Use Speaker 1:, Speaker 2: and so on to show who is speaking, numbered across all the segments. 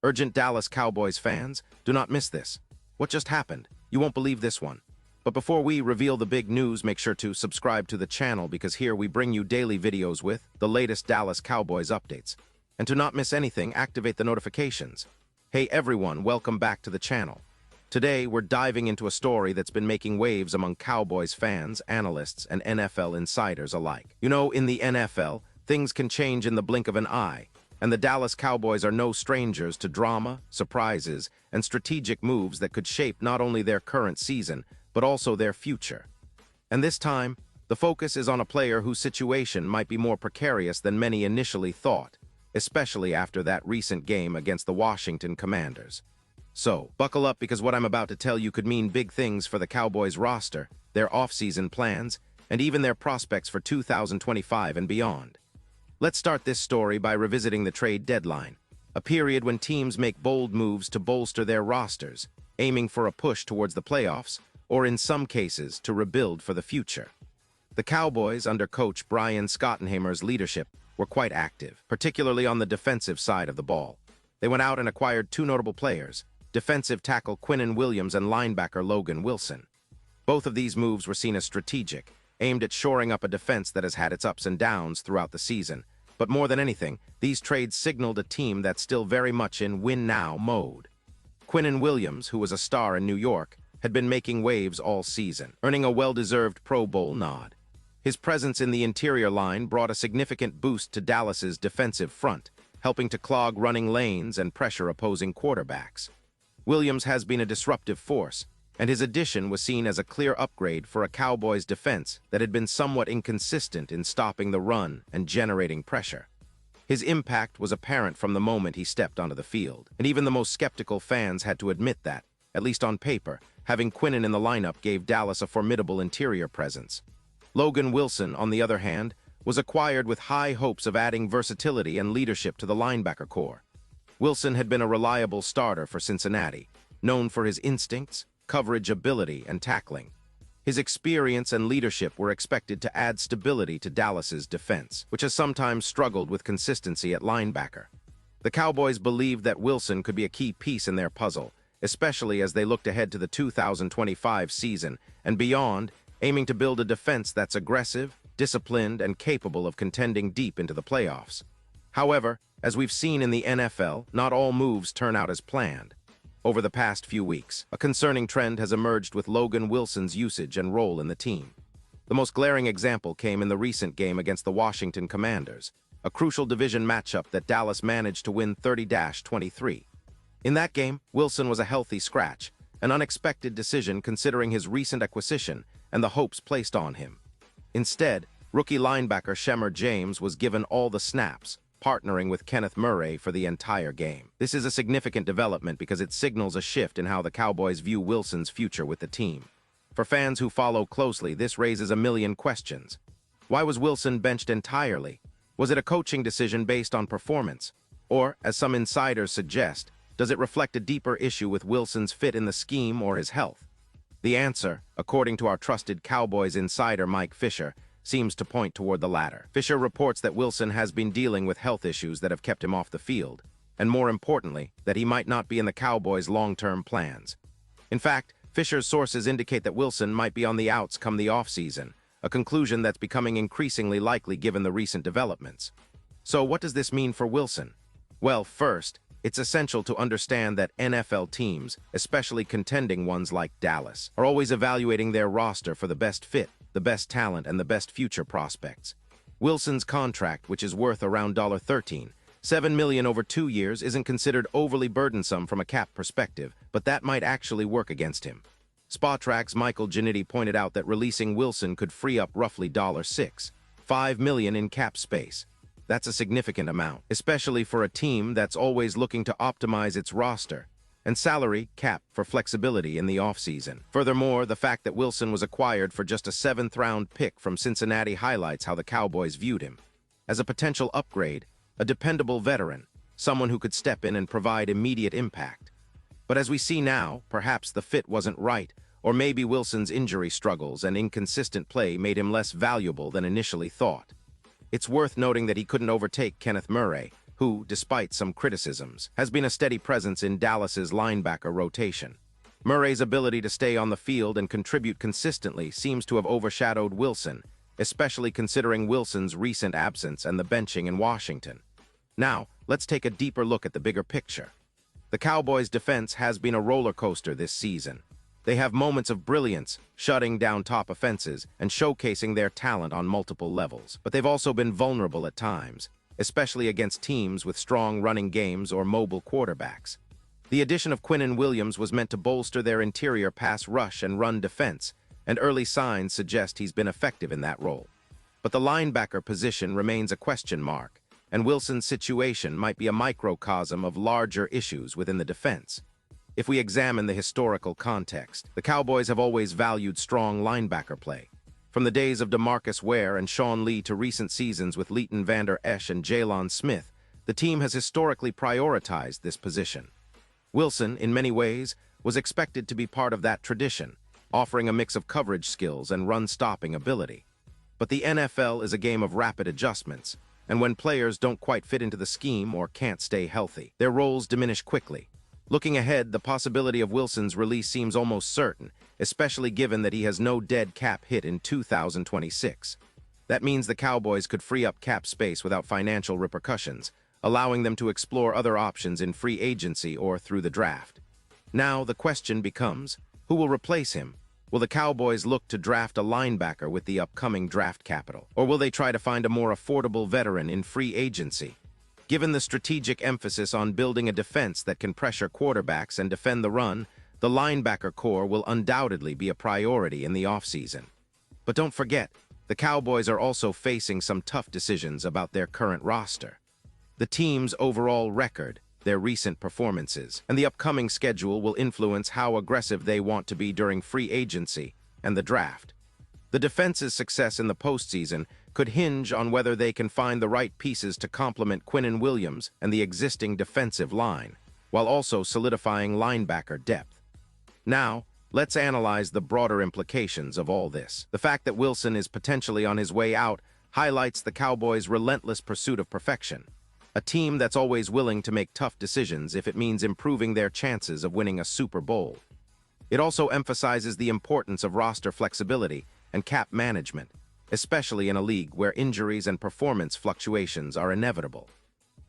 Speaker 1: Urgent Dallas Cowboys fans, do not miss this. What just happened? You won't believe this one. But before we reveal the big news, make sure to subscribe to the channel because here we bring you daily videos with the latest Dallas Cowboys updates. And to not miss anything, activate the notifications. Hey everyone, welcome back to the channel. Today, we're diving into a story that's been making waves among Cowboys fans, analysts, and NFL insiders alike. You know, in the NFL, things can change in the blink of an eye, and the Dallas Cowboys are no strangers to drama, surprises, and strategic moves that could shape not only their current season, but also their future. And this time, the focus is on a player whose situation might be more precarious than many initially thought, especially after that recent game against the Washington Commanders. So, buckle up because what I'm about to tell you could mean big things for the Cowboys roster, their offseason plans, and even their prospects for 2025 and beyond. Let's start this story by revisiting the trade deadline, a period when teams make bold moves to bolster their rosters, aiming for a push towards the playoffs, or in some cases, to rebuild for the future. The Cowboys, under coach Brian Schottenheimer's leadership, were quite active, particularly on the defensive side of the ball. They went out and acquired two notable players, defensive tackle Quinnen Williams and linebacker Logan Wilson. Both of these moves were seen as strategic, aimed at shoring up a defense that has had its ups and downs throughout the season. But more than anything, these trades signaled a team that's still very much in win-now mode. Quinnen Williams, who was a star in New York, had been making waves all season, earning a well-deserved Pro Bowl nod. His presence in the interior line brought a significant boost to Dallas's defensive front, helping to clog running lanes and pressure opposing quarterbacks. Williams has been a disruptive force, and his addition was seen as a clear upgrade for a Cowboys defense that had been somewhat inconsistent in stopping the run and generating pressure. His impact was apparent from the moment he stepped onto the field, and even the most skeptical fans had to admit that, at least on paper, having Quinnen in the lineup gave Dallas a formidable interior presence. Logan Wilson, on the other hand, was acquired with high hopes of adding versatility and leadership to the linebacker corps. Wilson had been a reliable starter for Cincinnati, known for his instincts, coverage ability, and tackling. His experience and leadership were expected to add stability to Dallas's defense, which has sometimes struggled with consistency at linebacker. The Cowboys believed that Wilson could be a key piece in their puzzle, especially as they looked ahead to the 2025 season and beyond, aiming to build a defense that's aggressive, disciplined, and capable of contending deep into the playoffs. However, as we've seen in the NFL, not all moves turn out as planned. Over the past few weeks, a concerning trend has emerged with Logan Wilson's usage and role in the team. The most glaring example came in the recent game against the Washington Commanders, a crucial division matchup that Dallas managed to win 30-23. In that game, Wilson was a healthy scratch, an unexpected decision considering his recent acquisition and the hopes placed on him. Instead, rookie linebacker Shemar James was given all the snaps, partnering with Kenneth Murray for the entire game. This is a significant development because it signals a shift in how the Cowboys view Wilson's future with the team. For fans who follow closely, this raises a million questions. Why was Wilson benched entirely? Was it a coaching decision based on performance? Or, as some insiders suggest, does it reflect a deeper issue with Wilson's fit in the scheme or his health? The answer, according to our trusted Cowboys insider Mike Fisher, seems to point toward the latter. Fisher reports that Wilson has been dealing with health issues that have kept him off the field, and more importantly, that he might not be in the Cowboys' long-term plans. In fact, Fisher's sources indicate that Wilson might be on the outs come the offseason, a conclusion that's becoming increasingly likely given the recent developments. So what does this mean for Wilson? Well, first, it's essential to understand that NFL teams, especially contending ones like Dallas, are always evaluating their roster for the best fit, the best talent, and the best future prospects. Wilson's contract, which is worth around $7 million over 2 years, isn't considered overly burdensome from a cap perspective, but that might actually work against him. Spotrac's Michael Giannitti pointed out that releasing Wilson could free up roughly $5 million in cap space. That's a significant amount, especially for a team that's always looking to optimize its roster, and salary cap for flexibility in the offseason. Furthermore, the fact that Wilson was acquired for just a 7th-round pick from Cincinnati highlights how the Cowboys viewed him. As a potential upgrade, a dependable veteran, someone who could step in and provide immediate impact. But as we see now, perhaps the fit wasn't right, or maybe Wilson's injury struggles and inconsistent play made him less valuable than initially thought. It's worth noting that he couldn't overtake Kenneth Murray, who, despite some criticisms, has been a steady presence in Dallas's linebacker rotation. Murray's ability to stay on the field and contribute consistently seems to have overshadowed Wilson, especially considering Wilson's recent absence and the benching in Washington. Now, let's take a deeper look at the bigger picture. The Cowboys' defense has been a roller coaster this season. They have moments of brilliance, shutting down top offenses and showcasing their talent on multiple levels. But they've also been vulnerable at times, especially against teams with strong running games or mobile quarterbacks. The addition of Quinnen Williams was meant to bolster their interior pass rush and run defense, and early signs suggest he's been effective in that role. But the linebacker position remains a question mark, and Wilson's situation might be a microcosm of larger issues within the defense. If we examine the historical context, the Cowboys have always valued strong linebacker play. From the days of DeMarcus Ware and Sean Lee to recent seasons with Leighton Vander Esch and Jalen Smith, the team has historically prioritized this position. Wilson, in many ways, was expected to be part of that tradition, offering a mix of coverage skills and run-stopping ability. But the NFL is a game of rapid adjustments, and when players don't quite fit into the scheme or can't stay healthy, their roles diminish quickly. Looking ahead, the possibility of Wilson's release seems almost certain, especially given that he has no dead cap hit in 2026. That means the Cowboys could free up cap space without financial repercussions, allowing them to explore other options in free agency or through the draft. Now, the question becomes, who will replace him? Will the Cowboys look to draft a linebacker with the upcoming draft capital? Or will they try to find a more affordable veteran in free agency? Given the strategic emphasis on building a defense that can pressure quarterbacks and defend the run, the linebacker core will undoubtedly be a priority in the offseason. But don't forget, the Cowboys are also facing some tough decisions about their current roster. The team's overall record, their recent performances, and the upcoming schedule will influence how aggressive they want to be during free agency and the draft. The defense's success in the postseason could hinge on whether they can find the right pieces to complement Quinnen Williams and the existing defensive line, while also solidifying linebacker depth. Now, let's analyze the broader implications of all this. The fact that Wilson is potentially on his way out highlights the Cowboys' relentless pursuit of perfection. A team that's always willing to make tough decisions if it means improving their chances of winning a Super Bowl. It also emphasizes the importance of roster flexibility and cap management, especially in a league where injuries and performance fluctuations are inevitable.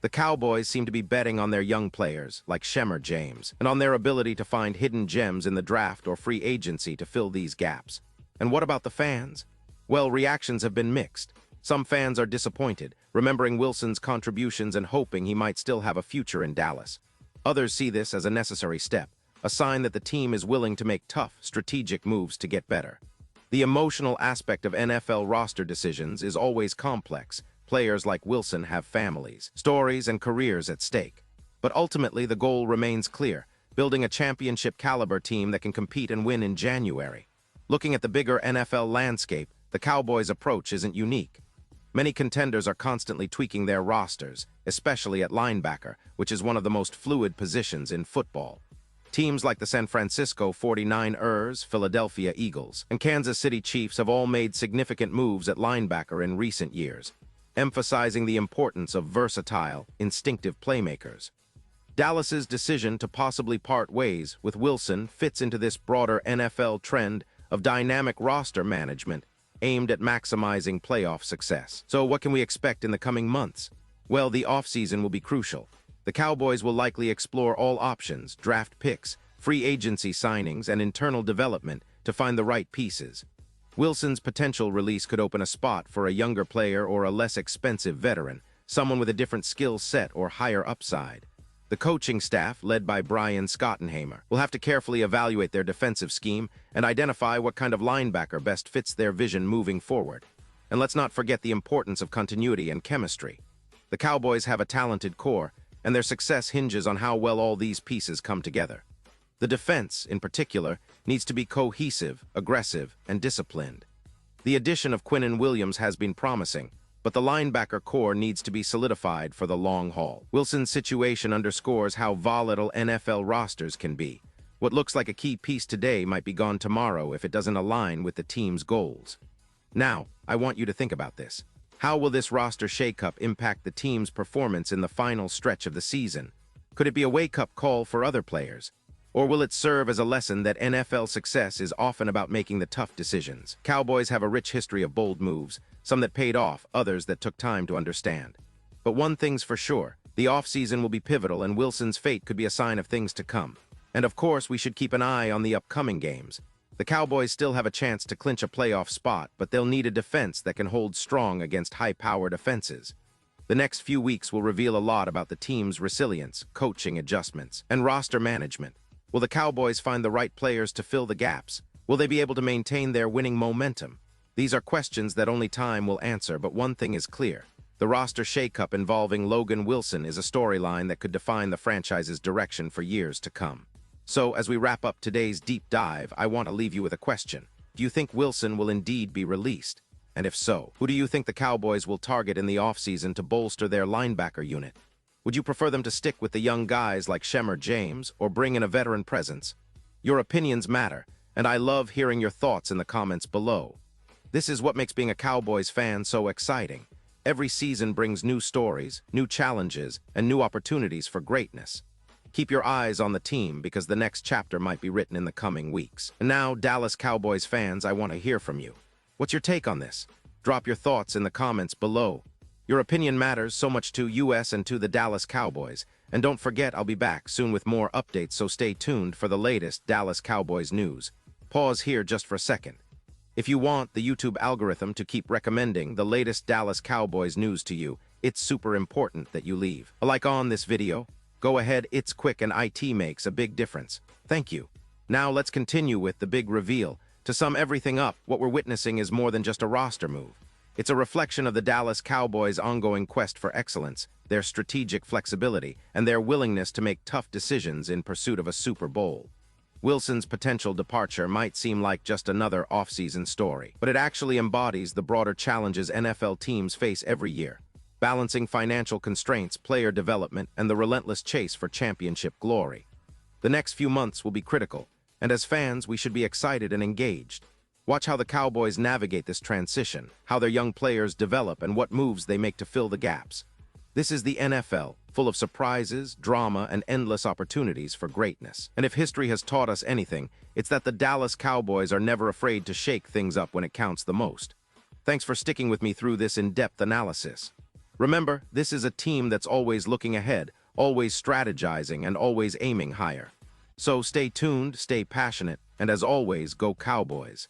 Speaker 1: The Cowboys seem to be betting on their young players, like Shemar James, and on their ability to find hidden gems in the draft or free agency to fill these gaps. And what about the fans? Well, reactions have been mixed. Some fans are disappointed, remembering Wilson's contributions and hoping he might still have a future in Dallas. Others see this as a necessary step, a sign that the team is willing to make tough, strategic moves to get better. The emotional aspect of NFL roster decisions is always complex. Players like Wilson have families, stories, and careers at stake. But ultimately, the goal remains clear, building a championship-caliber team that can compete and win in January. Looking at the bigger NFL landscape, the Cowboys' approach isn't unique. Many contenders are constantly tweaking their rosters, especially at linebacker, which is one of the most fluid positions in football. Teams like the San Francisco 49ers, Philadelphia Eagles, and Kansas City Chiefs have all made significant moves at linebacker in recent years, emphasizing the importance of versatile, instinctive playmakers. Dallas's decision to possibly part ways with Wilson fits into this broader NFL trend of dynamic roster management aimed at maximizing playoff success. So what can we expect in the coming months? Well, the offseason will be crucial. The Cowboys will likely explore all options, draft picks, free agency signings, and internal development to find the right pieces. Wilson's potential release could open a spot for a younger player or a less expensive veteran, someone with a different skill set or higher upside. The coaching staff, led by Brian Schottenheimer, will have to carefully evaluate their defensive scheme and identify what kind of linebacker best fits their vision moving forward. And let's not forget the importance of continuity and chemistry. The Cowboys have a talented core, and their success hinges on how well all these pieces come together. The defense, in particular, needs to be cohesive, aggressive, and disciplined. The addition of Quinnen Williams has been promising, but the linebacker core needs to be solidified for the long haul. Wilson's situation underscores how volatile NFL rosters can be. What looks like a key piece today might be gone tomorrow if it doesn't align with the team's goals. Now, I want you to think about this. How will this roster shakeup impact the team's performance in the final stretch of the season? Could it be a wake-up call for other players? Or will it serve as a lesson that NFL success is often about making the tough decisions? Cowboys have a rich history of bold moves, some that paid off, others that took time to understand. But one thing's for sure, the offseason will be pivotal and Wilson's fate could be a sign of things to come. And of course, we should keep an eye on the upcoming games. The Cowboys still have a chance to clinch a playoff spot, but they'll need a defense that can hold strong against high-powered offenses. The next few weeks will reveal a lot about the team's resilience, coaching adjustments, and roster management. Will the Cowboys find the right players to fill the gaps? Will they be able to maintain their winning momentum? These are questions that only time will answer, but one thing is clear. The roster shakeup involving Logan Wilson is a storyline that could define the franchise's direction for years to come. So, as we wrap up today's deep dive, I want to leave you with a question. Do you think Wilson will indeed be released? And if so, who do you think the Cowboys will target in the offseason to bolster their linebacker unit? Would you prefer them to stick with the young guys like Shemar James or bring in a veteran presence? Your opinions matter, and I love hearing your thoughts in the comments below. This is what makes being a Cowboys fan so exciting. Every season brings new stories, new challenges, and new opportunities for greatness. Keep your eyes on the team because the next chapter might be written in the coming weeks. And now, Dallas Cowboys fans, I want to hear from you. What's your take on this? Drop your thoughts in the comments below. Your opinion matters so much to US and to the Dallas Cowboys. And don't forget, I'll be back soon with more updates, so stay tuned for the latest Dallas Cowboys news. Pause here just for a second. If you want the YouTube algorithm to keep recommending the latest Dallas Cowboys news to you, it's super important that you leave a like on this video. Go ahead, it's quick and IT makes a big difference. Thank you. Now let's continue with the big reveal. To sum everything up, what we're witnessing is more than just a roster move. It's a reflection of the Dallas Cowboys' ongoing quest for excellence, their strategic flexibility, and their willingness to make tough decisions in pursuit of a Super Bowl. Wilson's potential departure might seem like just another off-season story, but it actually embodies the broader challenges NFL teams face every year. Balancing financial constraints, player development, and the relentless chase for championship glory. The next few months will be critical, and as fans, we should be excited and engaged. Watch how the Cowboys navigate this transition, how their young players develop, and what moves they make to fill the gaps. This is the NFL, full of surprises, drama, and endless opportunities for greatness. And if history has taught us anything, it's that the Dallas Cowboys are never afraid to shake things up when it counts the most. Thanks for sticking with me through this in-depth analysis. Remember, this is a team that's always looking ahead, always strategizing, and always aiming higher. So stay tuned, stay passionate, and as always, go Cowboys.